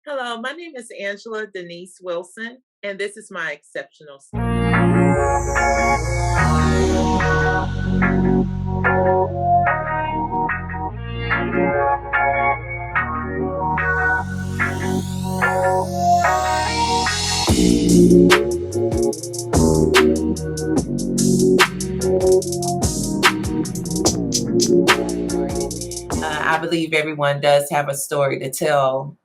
Hello, my name is Angela Denise Wilson, and this is my exceptional story. I believe everyone does have a story to tell,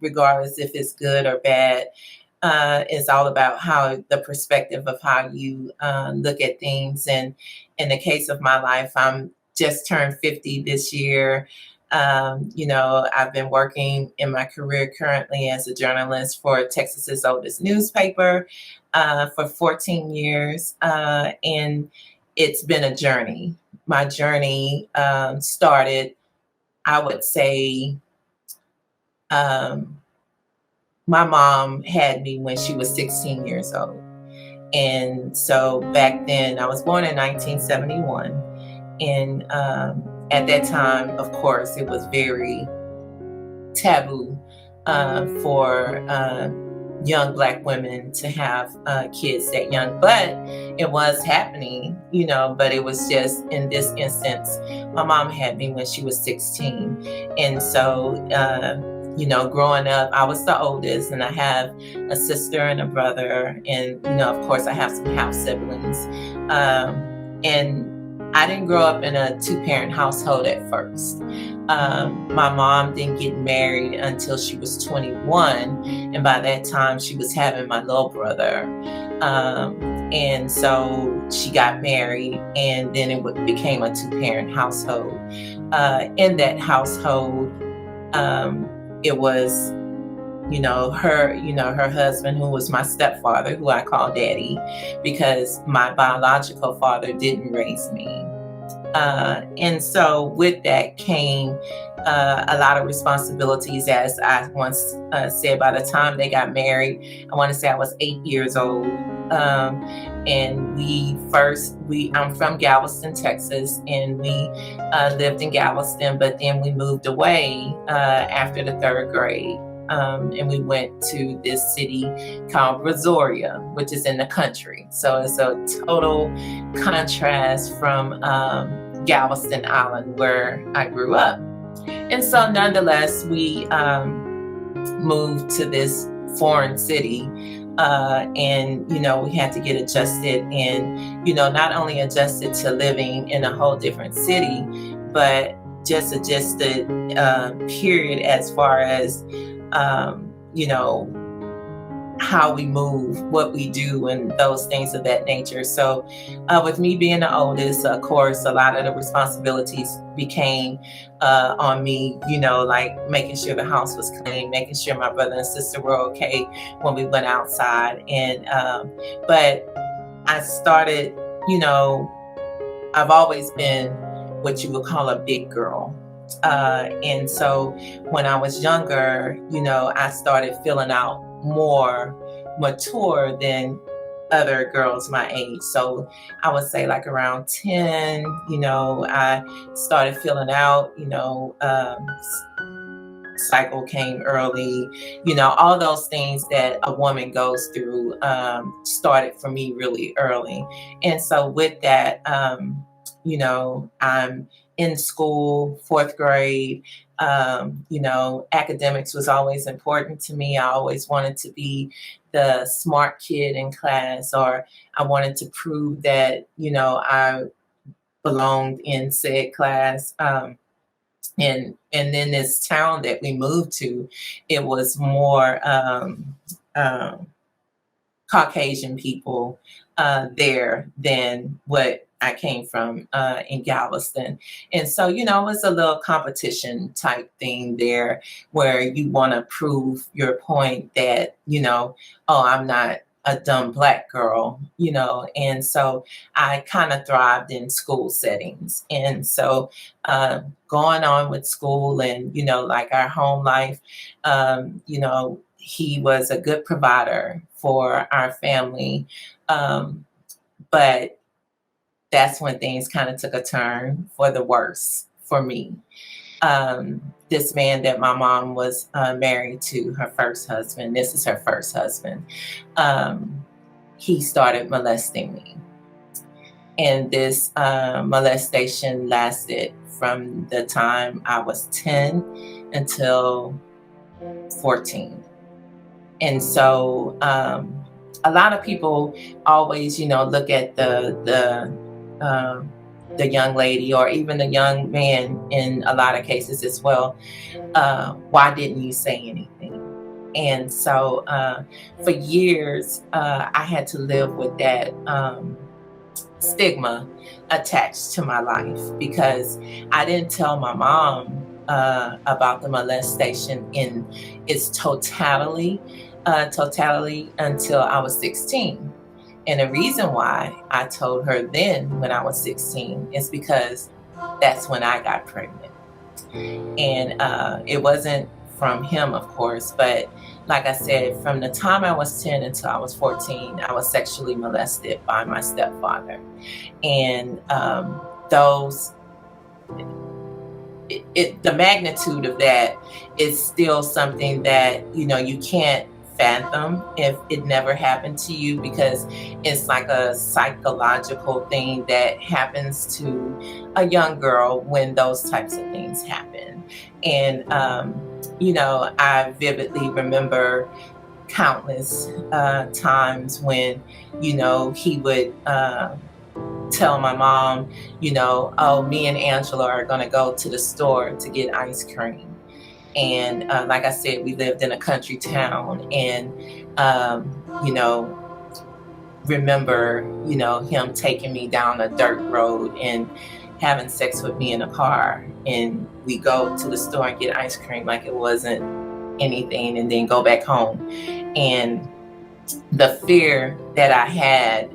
regardless if it's good or bad. It's all about how the perspective of how you look at things. And in the case of my life, I'm just turned 50 this year. I've been working in my career currently as a journalist for Texas's oldest newspaper for 14 years. And it's been a journey. My journey started, I would say, um, my mom had me when she was 16 years old. And so back then, I was born in 1971. And at that time, of course, it was very taboo for young Black women to have kids that young. But it was happening, but it was just in this instance, my mom had me when she was 16. And so, growing up, I was the oldest, and I have a sister and a brother. And, of course, I have some house siblings. And I didn't grow up in a two-parent household at first. My mom didn't get married until she was 21, and by that time she was having my little brother. And so she got married, and then it became a two-parent household. In that household, it was her husband, who was my stepfather, who I call daddy, because my biological father didn't raise me. And so with that came a lot of responsibilities. As I once said, by the time they got married, I want to say I was 8 years old. And I'm from Galveston, Texas, and we lived in Galveston, but then we moved away after the third grade. And we went to this city called Brazoria, which is in the country. So it's a total contrast from Galveston Island, where I grew up. And so nonetheless, we moved to this foreign city. And, we had to get adjusted, and, not only adjusted to living in a whole different city, but just adjusted, period, as far as, how we move, what we do, and those things of that nature. So with me being the oldest, of course, a lot of the responsibilities became on me, like making sure the house was clean, making sure my brother and sister were okay when we went outside. And but I started, I've always been what you would call a big girl. And so when I was younger, I started filling out more mature than other girls my age. So I would say like around 10, I started filling out, cycle came early, all those things that a woman goes through started for me really early. And so with that, I'm in school, fourth grade. Academics was always important to me. I always wanted to be the smart kid in class, or I wanted to prove that, I belonged in said class. And then this town that we moved to, it was more Caucasian people there than what I came from in Galveston. And so, it was a little competition type thing there, where you want to prove your point that, oh, I'm not a dumb Black girl, and so I kind of thrived in school settings. And so going on with school and, like our home life, he was a good provider for our family. But that's when things kind of took a turn for the worse for me. this man that my mom was married to, her first husband, this is her first husband, he started molesting me. And this molestation lasted from the time I was 10 until 14. And so a lot of people always, look at the young lady or even the young man in a lot of cases as well. Why didn't you say anything? And so for years, I had to live with that stigma attached to my life because I didn't tell my mom about the molestation in its totality until I was 16. And the reason why I told her then when I was 16 is because that's when I got pregnant. And it wasn't from him, of course, but like I said, from the time I was 10 until I was 14, I was sexually molested by my stepfather. And those the magnitude of that is still something that you can't fathom if it never happened to you, because it's like a psychological thing that happens to a young girl when those types of things happen. And I vividly remember countless times when he would tell my mom, oh, me and Angela are going to go to the store to get ice cream. And like I said, we lived in a country town, and remember him taking me down a dirt road and having sex with me in a car, and we go to the store and get ice cream like it wasn't anything, and then go back home. And the fear that I had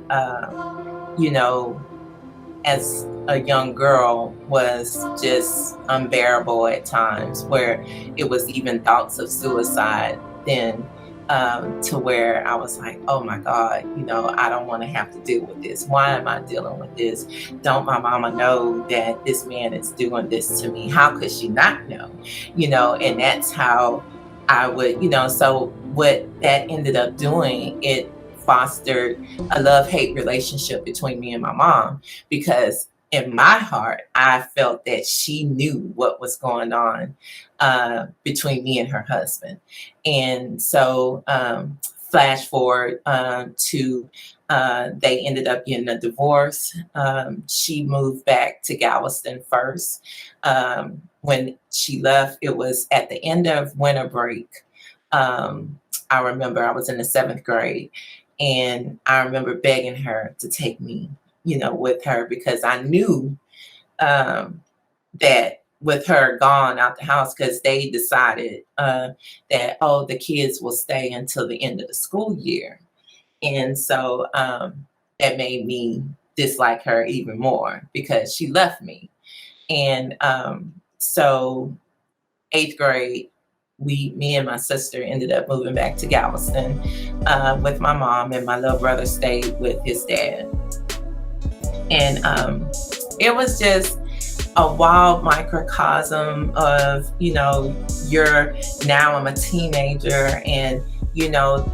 as a young girl was just unbearable at times, where it was even thoughts of suicide then, to where I was like, oh my God, I don't want to have to deal with this. Why am I dealing with this? Don't my mama know that this man is doing this to me? How could she not know? And that's how I would, so what that ended up doing, it fostered a love-hate relationship between me and my mom, because in my heart, I felt that she knew what was going on between me and her husband. And so flash forward to they ended up getting a divorce. She moved back to Galveston first. When she left, it was at the end of winter break. I remember I was in the 7th grade, and I remember begging her to take me, with her, because I knew that with her gone out the house, because they decided that, oh, the kids will stay until the end of the school year. And so that made me dislike her even more because she left me. And so 8th grade, me and my sister ended up moving back to Galveston with my mom, and my little brother stayed with his dad. And it was just a wild microcosm of, now I'm a teenager, and,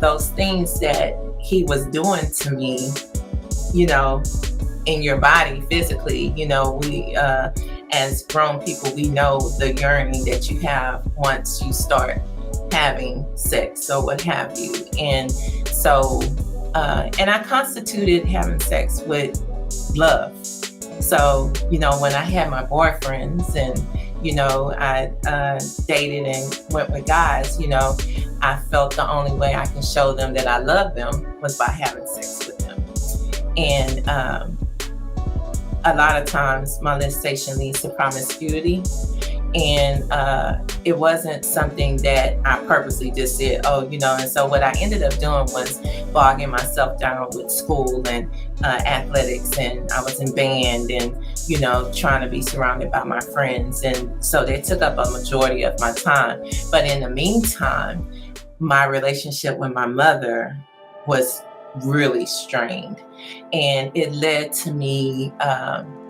those things that he was doing to me, in your body physically, we, as grown people, we know the yearning that you have once you start having sex or what have you. And so, and I constituted having sex with love. So, when I had my boyfriends and, I dated and went with guys, I felt the only way I can show them that I love them was by having sex with them. And a lot of times molestation leads to promiscuity. And it wasn't something that I purposely just said, oh, and so what I ended up doing was bogging myself down with school and athletics, and I was in band and, trying to be surrounded by my friends. And so they took up a majority of my time. But in the meantime, my relationship with my mother was really strained. And it led to me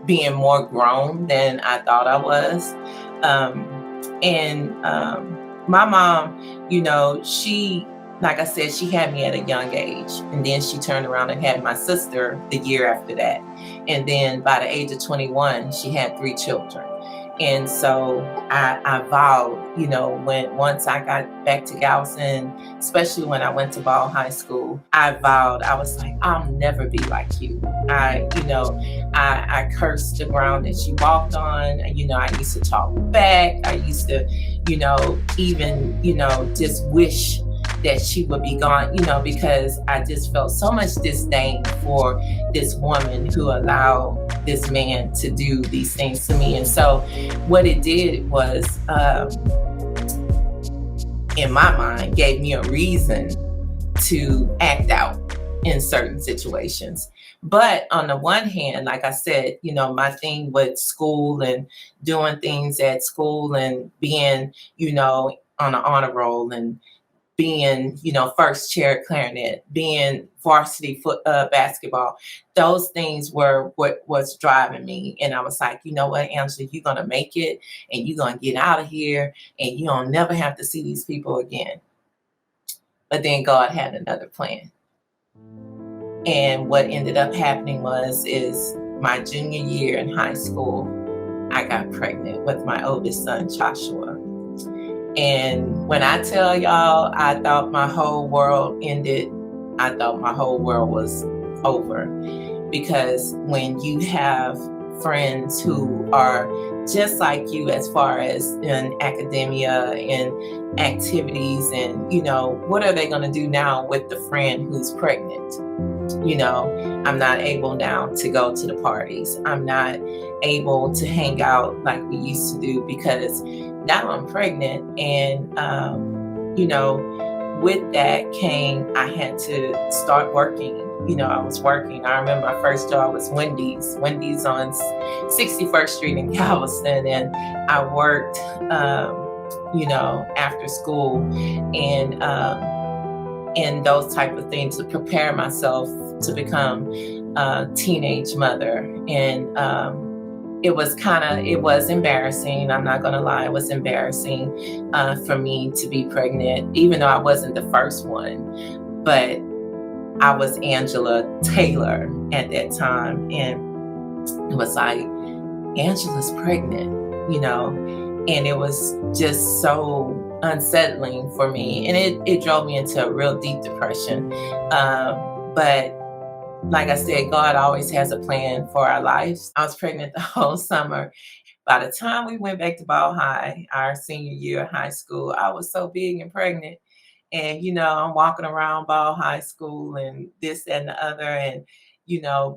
being more grown than I thought I was. My mom, she, like I said, she had me at a young age. And then she turned around and had my sister the year after that. And then by the age of 21, she had 3 children. And so I vowed, once I got back to Galveston, especially when I went to Ball High School, I vowed, I was like, I'll never be like you. I cursed the ground that she walked on. I used to talk back. I used to, even, just wish that she would be gone, because I just felt so much disdain for this woman who allowed this man to do these things to me. And so what it did was, in my mind, gave me a reason to act out in certain situations. But on the one hand, like I said, my thing with school and doing things at school and being, on an honor roll and being, first chair clarinet, being varsity basketball, those things were what was driving me. And I was like, you know what, Angela, you're going to make it and you're going to get out of here and you don't never have to see these people again. But then God had another plan. And what ended up happening is my junior year in high school, I got pregnant with my oldest son, Joshua. And when I tell y'all, I thought my whole world ended. I thought my whole world was over. Because when you have friends who are just like you as far as in academia and activities and, what are they going to do now with the friend who's pregnant? I'm not able now to go to the parties. I'm not able to hang out like we used to do because now I'm pregnant. And, with that came, I had to start working. I was working. I remember my first job was Wendy's on 61st Street in Galveston. And I worked, after school and those type of things to prepare myself to become a teenage mother. And it was embarrassing. I'm not going to lie. It was embarrassing for me to be pregnant, even though I wasn't the first one. But I was Angela Taylor at that time. And it was like, Angela's pregnant, and it was just so unsettling for me. And it drove me into a real deep depression. But like I said, God always has a plan for our lives. I was pregnant the whole summer. By the time we went back to Ball High, our senior year of high school, I was so big and pregnant. And, I'm walking around Ball High School and this and the other. And,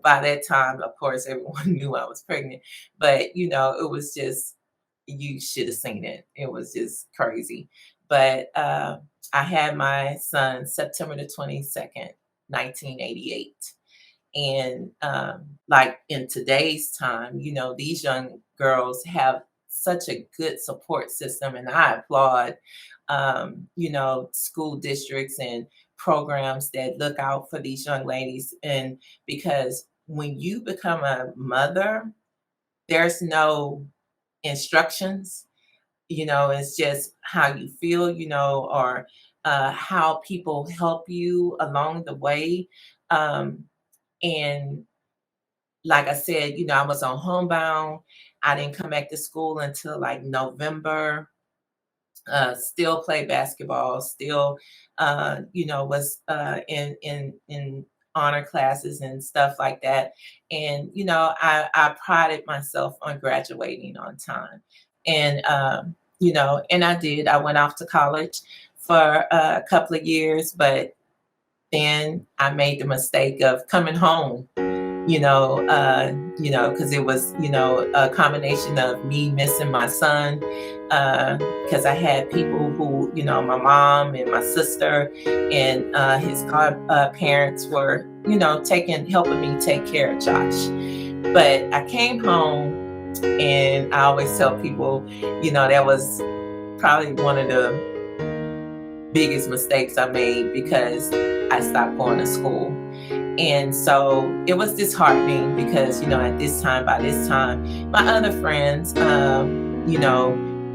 by that time, of course, everyone knew I was pregnant. But, it was just, you should have seen it. It was just crazy. But I had my son September the 22nd, 1988. And like in today's time, these young girls have such a good support system. And I applaud, school districts and programs that look out for these young ladies. And because when you become a mother, there's no instructions, it's just how you feel, or how people help you along the way. And like I said, I was on homebound. I didn't come back to school until like November. Still play basketball. Still, was in honor classes and stuff like that. And I prided myself on graduating on time. And and I did. I went off to college for a couple of years, but then I made the mistake of coming home, because it was, a combination of me missing my son, because I had people who, my mom and my sister and his parents were, helping me take care of Josh. But I came home and I always tell people, that was probably one of the biggest mistakes I made because I stopped going to school. And so it was disheartening because, by this time, my other friends,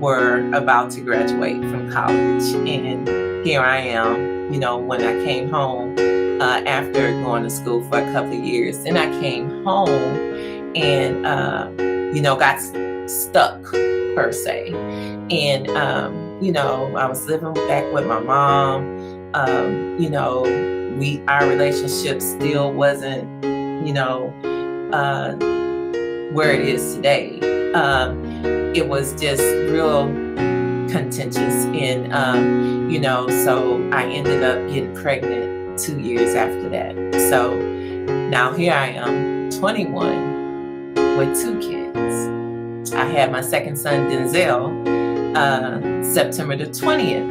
were about to graduate from college. And here I am, when I came home after going to school for a couple of years. Then I came home and, got stuck per se. And, I was living back with my mom. Our relationship still wasn't, where it is today. It was just real contentious. And, so I ended up getting pregnant 2 years after that. So now here I am, 21 with 2 kids. I had my second son, Denzel, September the 20th,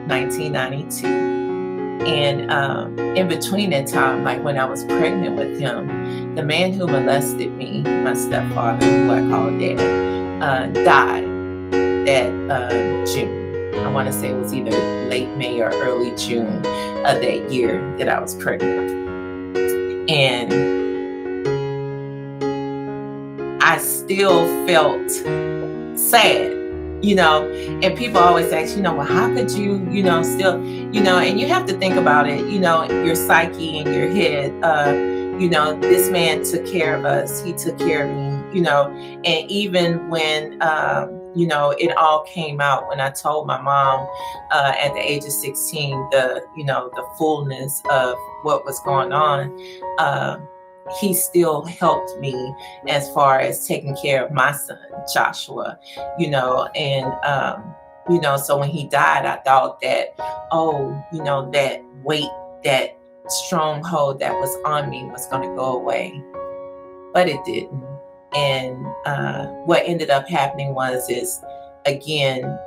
1992. And in between that time, like when I was pregnant with him, the man who molested me, my stepfather, who I call Dad, died that June. I want to say it was either late May or early June of that year that I was pregnant. And I still felt sad. And people always ask, well, how could you, still, and you have to think about it, your psyche and your head, this man took care of us. He took care of me, and even when, it all came out when I told my mom at the age of 16, the fullness of what was going on, he still helped me as far as taking care of my son, Joshua, and, so when he died, I thought that, that weight, that stronghold that was on me was going to go away, but it didn't. And what ended up happening is, again,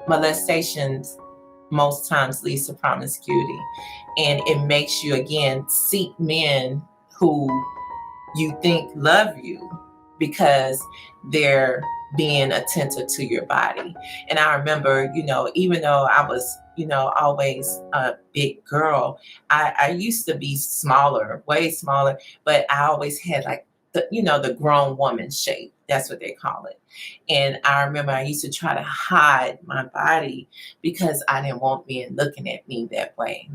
molestations most times leads to promiscuity, and it makes you, again, seek men who you think love you because they're being attentive to your body. And I remember, even though I was, always a big girl, I used to be smaller, way smaller, but I always had like the grown woman shape. That's what they call it. And I remember I used to try to hide my body because I didn't want men looking at me that way.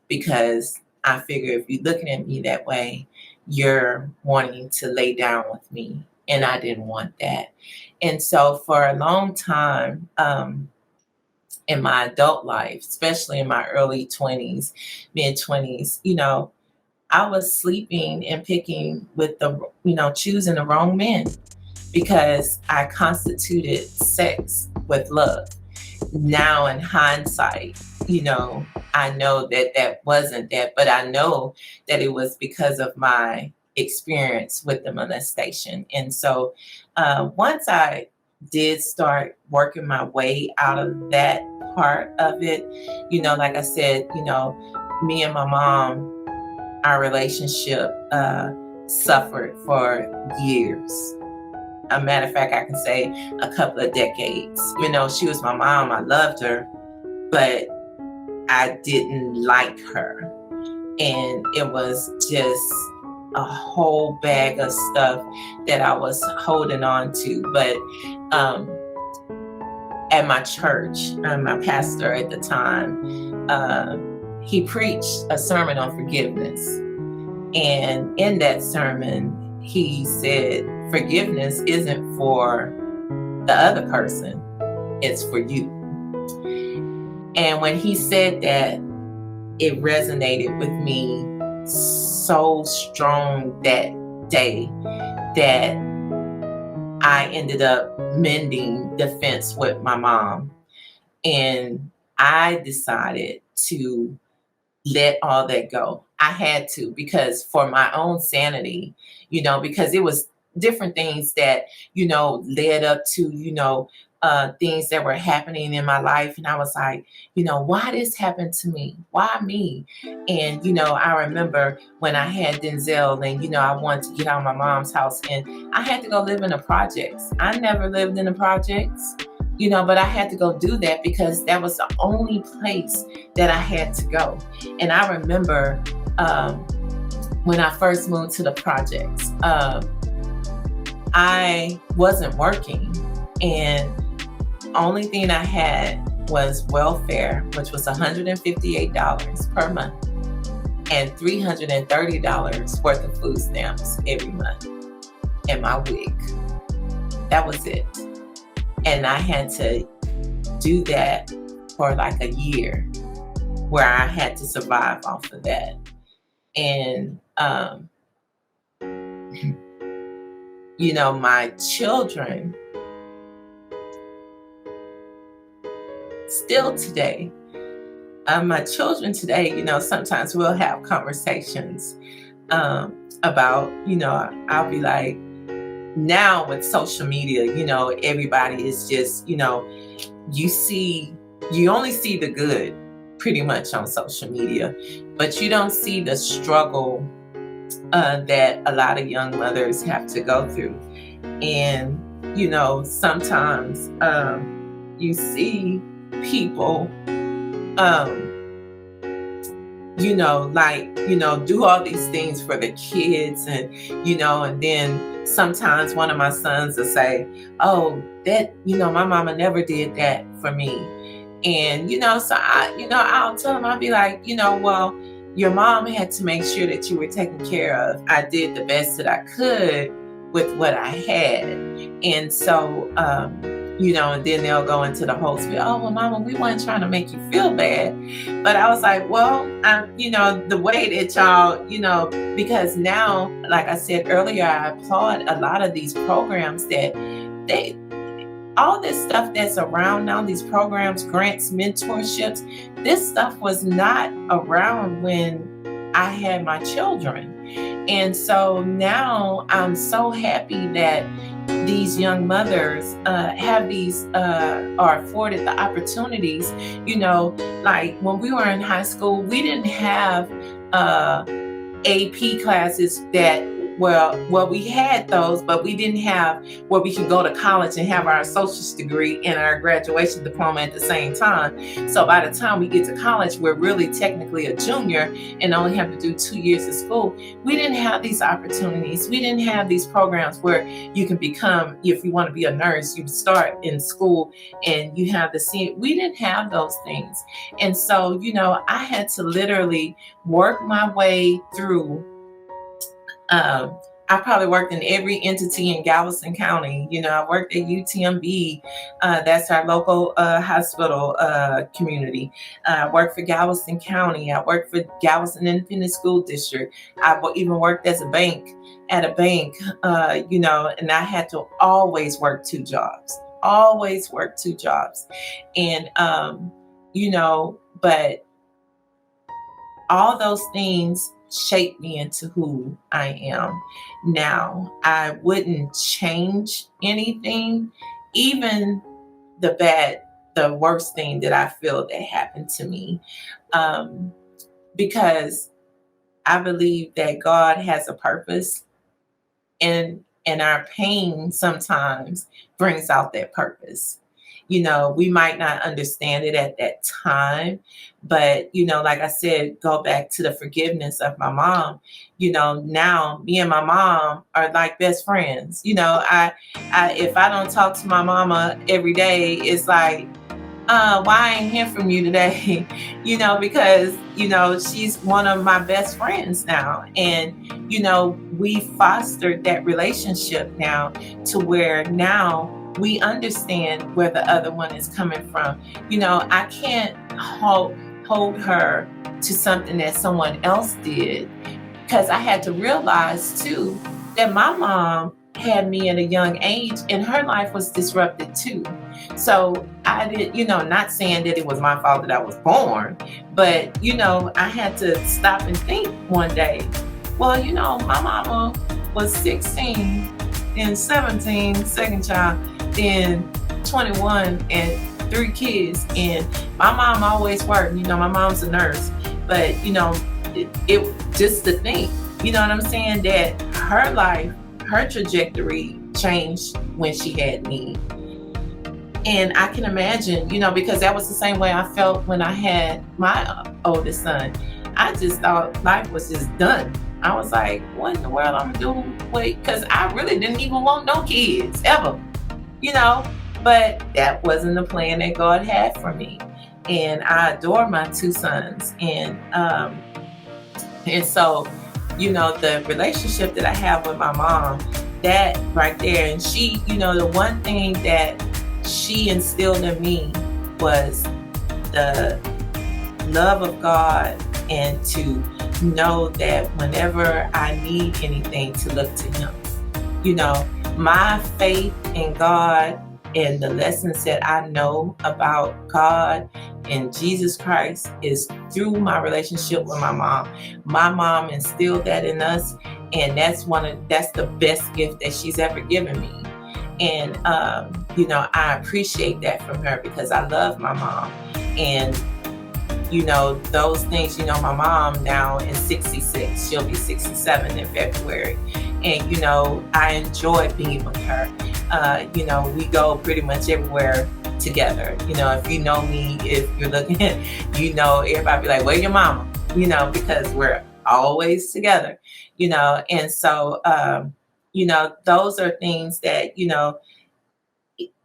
Because I figure if you're looking at me that way, you're wanting to lay down with me. And I didn't want that. And so for a long time, in my adult life, especially in my early 20s, mid 20s, I was sleeping and picking with choosing the wrong men because I constituted sex with love. Now in hindsight, I know that wasn't that, but I know that it was because of my experience with the molestation. And so once I did start working my way out of that part of it, like I said, me and my mom, our relationship suffered for years. A matter of fact, I can say a couple of decades. She was my mom. I loved her, but I didn't like her. And it was just a whole bag of stuff that I was holding on to. But at my church, my pastor at the time, he preached a sermon on forgiveness. And in that sermon, he said, forgiveness isn't for the other person, it's for you. And when he said that, it resonated with me so strong that day that I ended up mending the fence with my mom. And I decided to let all that go. I had to, because for my own sanity, because it was different things that, led up to, things that were happening in my life. And I was like, why this happened to me? Why me? And, I remember when I had Denzel and, I wanted to get out of my mom's house and I had to go live in the projects. I never lived in the projects, but I had to go do that because that was the only place that I had to go. And I remember when I first moved to the projects, I wasn't working. And only thing I had was welfare, which was $158 per month, and $330 worth of food stamps every month, and my wig. That was it. And I had to do that for like a year, where I had to survive off of that. And my children still today, sometimes we'll have conversations about, I'll be like, now with social media, everybody is just, you only see the good pretty much on social media, but you don't see the struggle that a lot of young mothers have to go through. And, sometimes you see people, do all these things for the kids, and then sometimes one of my sons will say, oh, that, my mama never did that for me. And, so I'll tell him, I'll be like, well, your mom had to make sure that you were taken care of. I did the best that I could with what I had. And so, and then they'll go into the whole spiel, oh, well, mama, we weren't trying to make you feel bad. But I was like, well, the way that y'all, because now, like I said earlier, I applaud a lot of these programs that all this stuff that's around now, these programs, grants, mentorships, this stuff was not around when I had my children. And so now I'm so happy that these young mothers have these, are afforded the opportunities. Like when we were in high school, we didn't have AP classes that, well, we had those, but we didn't have where we can go to college and have our associate's degree and our graduation diploma at the same time. So by the time we get to college, we're really technically a junior and only have to do 2 years of school. We didn't have these opportunities. We didn't have these programs where you can become, if you want to be a nurse, you start in school and you have the scene. We didn't have those things. And so, I had to literally work my way through. I probably worked in every entity in Galveston County. I worked at UTMB. That's our local hospital community. I worked for Galveston County. I worked for Galveston Independent School District. I even worked at a bank, and I had to always work two jobs. And, but all those things shaped me into who I am now. I wouldn't change anything, even the worst thing that I feel that happened to me, because I believe that God has a purpose, and our pain sometimes brings out that purpose. We might not understand it at that time, but, like I said, go back to the forgiveness of my mom. Now me and my mom are like best friends. I if I don't talk to my mama every day, it's like, why I ain't hear from you today? Because, she's one of my best friends now. And, we fostered that relationship now to where now we understand where the other one is coming from. I can't hold her to something that someone else did, because I had to realize too that my mom had me at a young age and her life was disrupted too. So I did, not saying that it was my fault that I was born, but, I had to stop and think one day, well, my mama was 16, then 17, second child, then 21 and 3 kids. And my mom always worked. My mom's a nurse, but it just to think, what I'm saying, that her life, her trajectory changed when she had me. And I can imagine, because that was the same way I felt when I had my oldest son. I just thought life was just done. I was like, what in the world I'm gonna do? Wait, because I really didn't even want no kids ever. But that wasn't the plan that God had for me. And I adore my two sons. And so, the relationship that I have with my mom, that right there, and she, the one thing that she instilled in me was the love of God, and to know that whenever I need anything, to look to Him. You know, my faith in God and the lessons that I know about God and Jesus Christ is through my relationship with my mom. My mom instilled that in us, and that's the best gift that she's ever given me. And I appreciate that from her, because I love my mom. And those things, my mom now is 66, she'll be 67 in February. And, I enjoy being with her. We go pretty much everywhere together. If you know me, if you're looking, everybody be like, where's your mama? Because we're always together, and so, those are things that,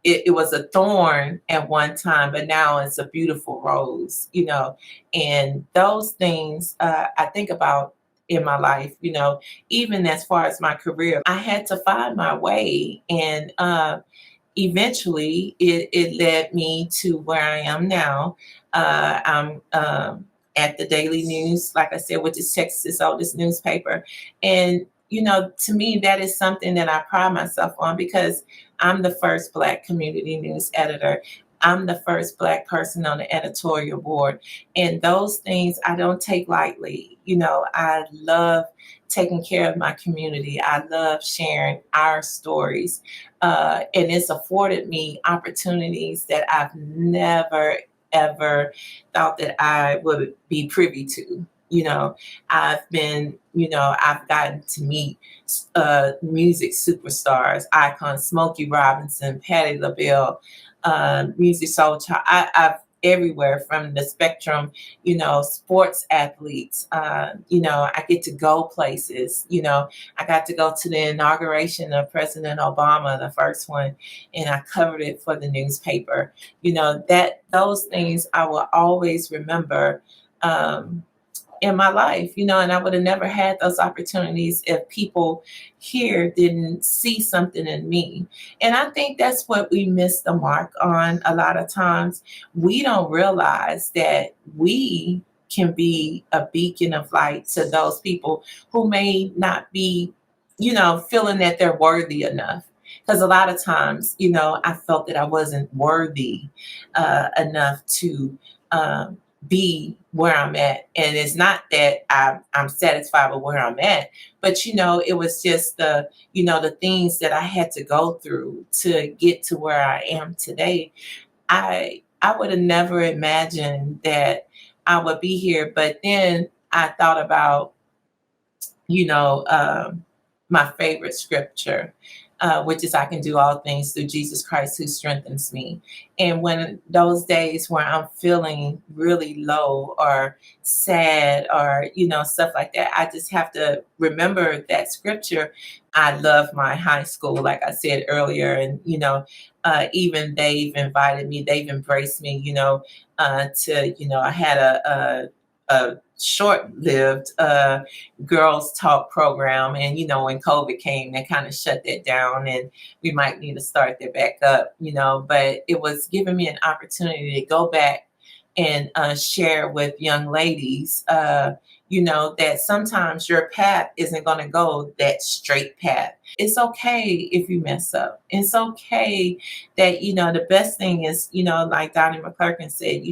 it was a thorn at one time, but now it's a beautiful rose, and those things I think about in my life, even as far as my career, I had to find my way. And eventually it led me to where I am now. I'm at the Daily News, like I said, which is Texas' oldest newspaper. And, to me, that is something that I pride myself on, because I'm the first Black community news editor. I'm the first Black person on the editorial board. And those things I don't take lightly. I love taking care of my community. I love sharing our stories. And it's afforded me opportunities that I've never, ever thought that I would be privy to. I've gotten to meet music superstars, icons, Smokey Robinson, Patti LaBelle, Music Soul Child. I've everywhere from the spectrum, sports athletes. I get to go places. I got to go to the inauguration of President Obama, the first one, and I covered it for the newspaper. That those things I will always remember. In my life, and I would have never had those opportunities if people here didn't see something in me. And I think that's what we miss the mark on a lot of times. We don't realize that we can be a beacon of light to those people who may not be, feeling that they're worthy enough. Because a lot of times, I felt that I wasn't worthy enough to be where I'm at. And it's not that I'm satisfied with where I'm at, but it was just the things that I had to go through to get to where I am today. I would have never imagined that I would be here. But then I thought about, you know, um, my favorite scripture, which is, I can do all things through Jesus Christ who strengthens me. And when those days where I'm feeling really low or sad or, stuff like that, I just have to remember that scripture. I love my high school, like I said earlier. And, even they've embraced me, I had a short-lived girls talk program, and when COVID came, they kind of shut that down, and we might need to start that back up, but it was giving me an opportunity to go back and share with young ladies, that sometimes your path isn't going to go that straight path. It's okay if you mess up. It's okay that, the best thing is, like Donnie McClurkin said,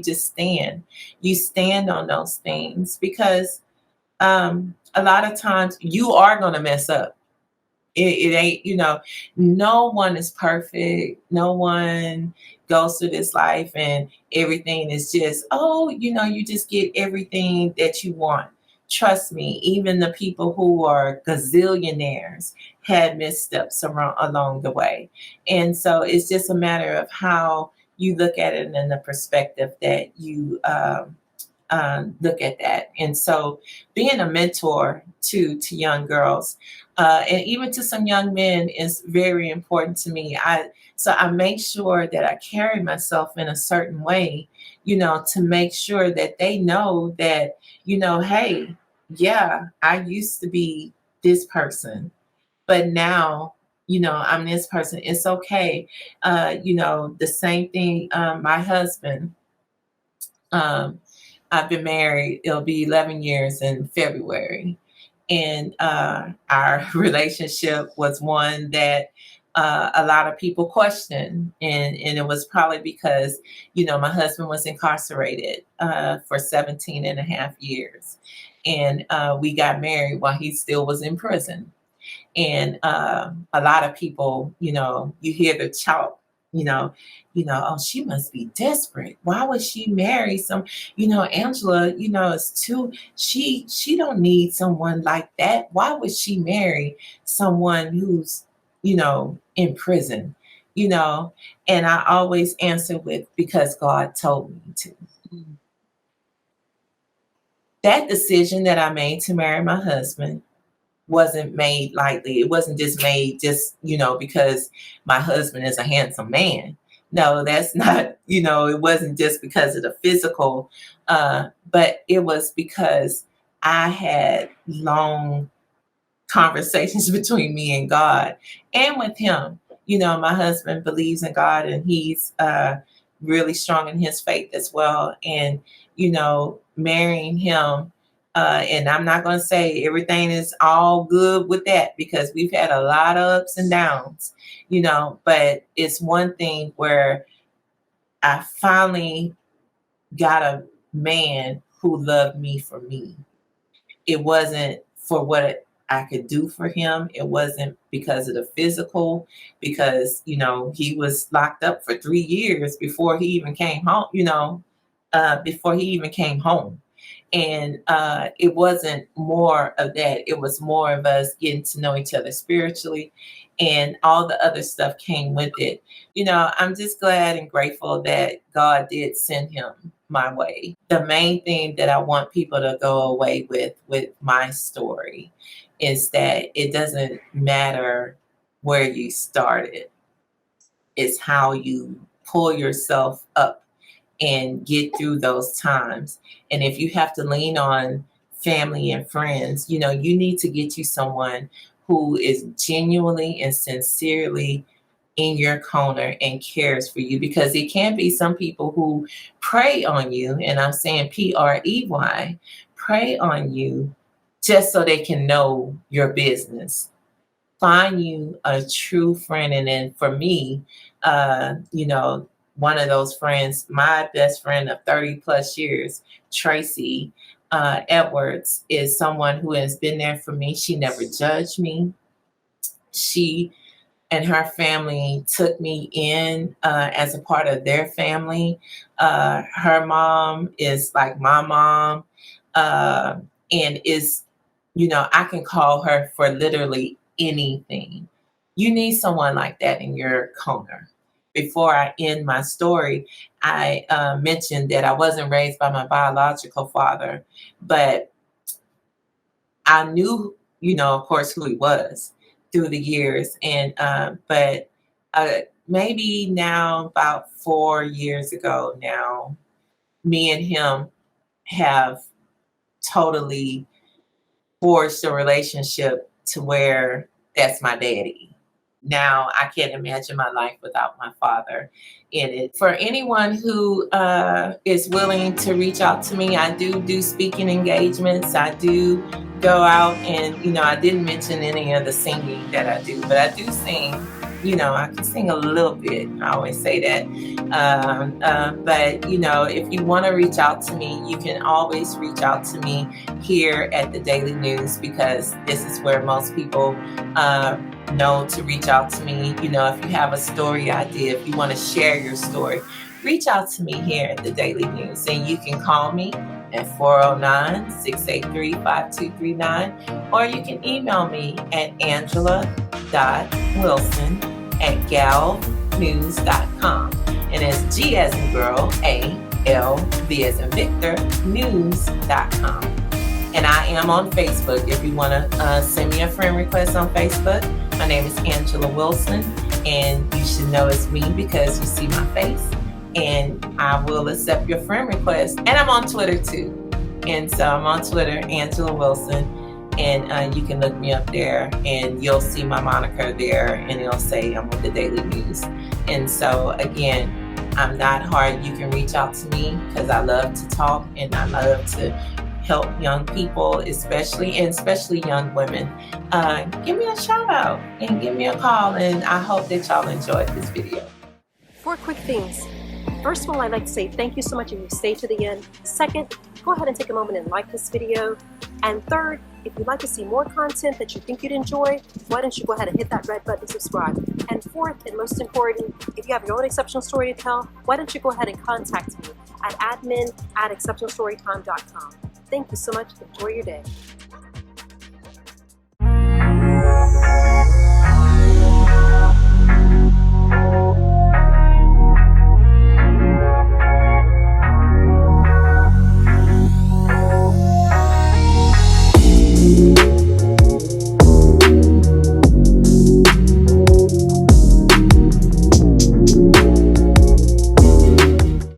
you stand on those things, because a lot of times you are going to mess up. It ain't, no one is perfect. No one goes through this life and everything is just, oh, you just get everything that you want. Trust me, even the people who are gazillionaires had missteps along the way. And so it's just a matter of how you look at it, and the perspective that you look at that. And so being a mentor to young girls, and even to some young men, is very important to me. I make sure that I carry myself in a certain way, to make sure that they know that, hey, yeah, I used to be this person, but now, I'm this person. It's okay. The same thing, my husband, um, I've been married, it'll be 11 years in February. And our relationship was one that a lot of people questioned. And it was probably because, my husband was incarcerated for 17 and a half years. And we got married while he still was in prison. And a lot of people, you hear the talk, you know, oh, she must be desperate. Why would she marry some, Angela, is too, she don't need someone like that. Why would she marry someone who's, in prison? And I always answer with, because God told me to. That decision that I made to marry my husband wasn't made lightly. It wasn't just made just, because my husband is a handsome man. No, that's not, it wasn't just because of the physical, but it was because I had long conversations between me and God and with him. My husband believes in God, and he's really strong in his faith as well. And, marrying him, and I'm not going to say everything is all good with that, because we've had a lot of ups and downs, but it's one thing where I finally got a man who loved me for me. It wasn't for what I could do for him. It wasn't because of the physical, because, he was locked up for 3 years before he even came home, before he even came home. And it wasn't more of that. It was more of us getting to know each other spiritually, and all the other stuff came with it. I'm just glad and grateful that God did send him my way. The main thing that I want people to go away with my story is that it doesn't matter where you started. It's how you pull yourself up and get through those times. And if you have to lean on family and friends, you need to get you someone who is genuinely and sincerely in your corner and cares for you, because it can be some people who prey on you, and I'm saying PREY, prey on you just so they can know your business. Find you a true friend. And then for me, one of those friends, my best friend of 30 plus years, Tracy Edwards, is someone who has been there for me. She never judged me. She and her family took me in as a part of their family. Her mom is like my mom, and is, I can call her for literally anything. You need someone like that in your corner. Before I end my story, I mentioned that I wasn't raised by my biological father, but I knew, of course, who he was through the years. And but maybe now, about 4 years ago now, me and him have totally forged a relationship to where that's my daddy. Now I can't imagine my life without my father in it. For anyone who is willing to reach out to me, I do speaking engagements. I do go out, and I didn't mention any of the singing that I do, but I do sing. I can sing a little bit. I always say that. But if you want to reach out to me, you can always reach out to me here at the Daily News, because this is where most people know to reach out to me. If you have a story idea, if you want to share your story, reach out to me here at the Daily News, and you can call me at 409-683-5239, or you can email me at angela.wilson@galvnews.com. And it's G as in girl, A, V as in Victor, news.com. And I am on Facebook. If you want to send me a friend request on Facebook, my name is Angela Wilson, and you should know it's me because you see my face, and I will accept your friend request. And I'm on Twitter too. And so I'm on Twitter, Angela Wilson, and you can look me up there, and you'll see my moniker there, and it'll say I'm with the Daily News. And so again, I'm not hard. You can reach out to me because I love to talk and I love to help young people, especially young women. Give me a shout out and give me a call, and I hope that y'all enjoyed this video. 4 quick things. First of all, I'd like to say thank you so much if you stayed to the end. Second, go ahead and take a moment and like this video. And third, if you'd like to see more content that you think you'd enjoy, why don't you go ahead and hit that red button and subscribe. And fourth, and most important, if you have your own exceptional story to tell, why don't you go ahead and contact me at admin@exceptionalstorytime.com. Thank you so much. Enjoy your day.